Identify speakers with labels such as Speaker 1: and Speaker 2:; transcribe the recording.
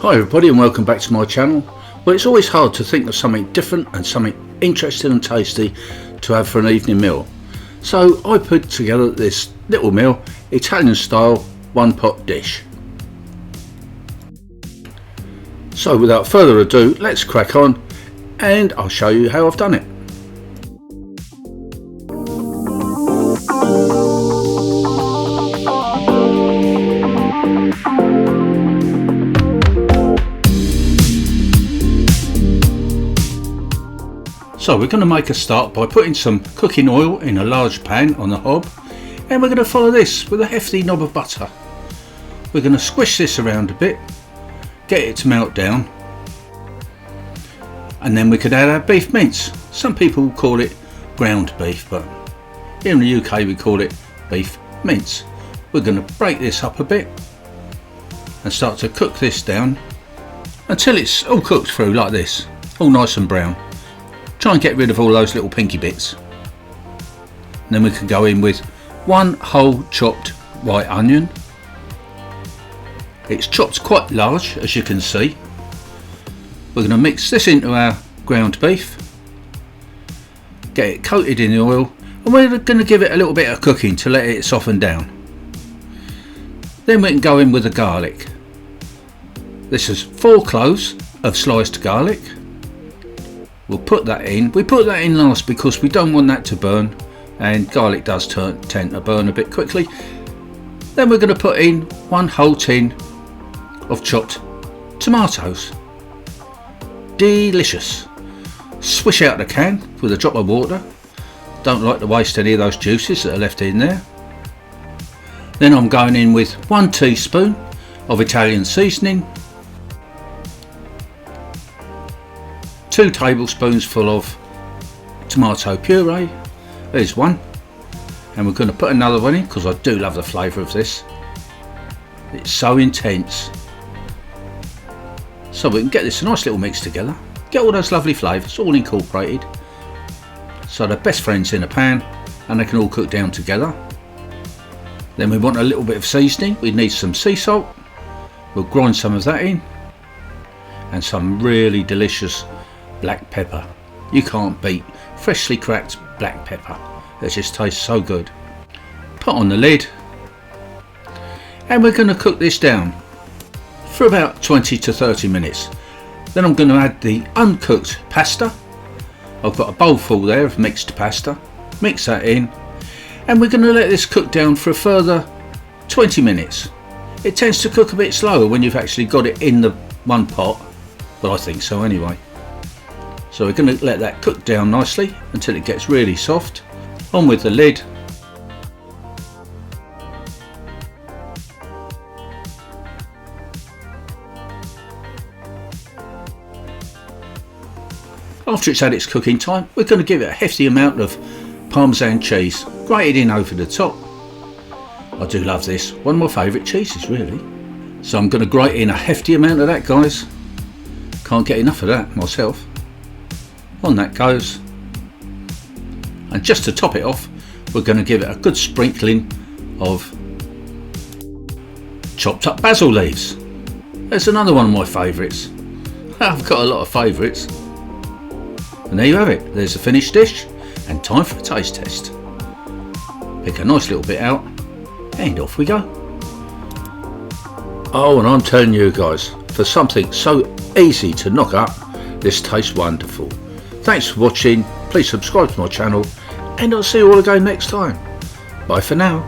Speaker 1: Hi everybody and welcome back to my channel. Well, it's always hard to think of something different and something interesting and tasty to have for an evening meal. So I put together this little meal, Italian style one pot dish. So without further ado, let's crack on and I'll show you how I've done it. So we're going to make a start by putting some cooking oil in a large pan on the hob, and we're going to follow this with a hefty knob of butter. We're going to squish this around a bit, get it to melt down, and then we could add our beef mince. Some people call it ground beef, but here in the UK we call it beef mince. We're going to break this up a bit and start to cook this down until it's all cooked through like this, all nice and brown. Try and get rid of all those little pinky bits. And then we can go in with one whole chopped white onion. It's chopped quite large, as you can see. We're going to mix this into our ground beef, get it coated in the oil, and we're going to give it a little bit of cooking to let it soften down. Then we can go in with the garlic. This is 4 cloves of sliced garlic. We'll put that in. We put that in last because we don't want that to burn, and garlic does tend to burn a bit quickly. Then we're going to put in 1 whole tin of chopped tomatoes. Delicious. Swish out the can with a drop of water. Don't like to waste any of those juices that are left in there. Then I'm going in with 1 teaspoon of Italian seasoning, 2 tablespoons full of tomato puree. There's one, and we're going to put another one in because I do love the flavour of this. It's so intense. So we can get this nice little mix together, get all those lovely flavours all incorporated, so they're best friends in a pan and they can all cook down together. Then we want a little bit of seasoning. We need some sea salt. We'll grind some of that in, and some really delicious black pepper. You can't beat freshly cracked black pepper. It just tastes so good. Put on the lid, and we're going to cook this down for about 20 to 30 minutes. Then I'm going to add the uncooked pasta. I've got a bowl full there of mixed pasta. Mix that in, and we're going to let this cook down for a further 20 minutes. It tends to cook a bit slower when you've actually got it in the one pot, but I think so anyway. So we're going to let that cook down nicely until it gets really soft. On with the lid. After it's had its cooking time, we're going to give it a hefty amount of Parmesan cheese, grated in over the top. I do love this, one of my favourite cheeses really. So I'm going to grate in a hefty amount of that, guys. Can't get enough of that myself. On that goes, and just to top it off, we're going to give it a good sprinkling of chopped up basil leaves. That's another one of my favourites. I've got a lot of favourites. And there you have it. There's the finished dish, and time for a taste test. Pick a nice little bit out, and off we go. Oh, and I'm telling you guys, for something so easy to knock up, this tastes wonderful. Thanks for watching. Please subscribe to my channel, and I'll see you all again next time. Bye for now.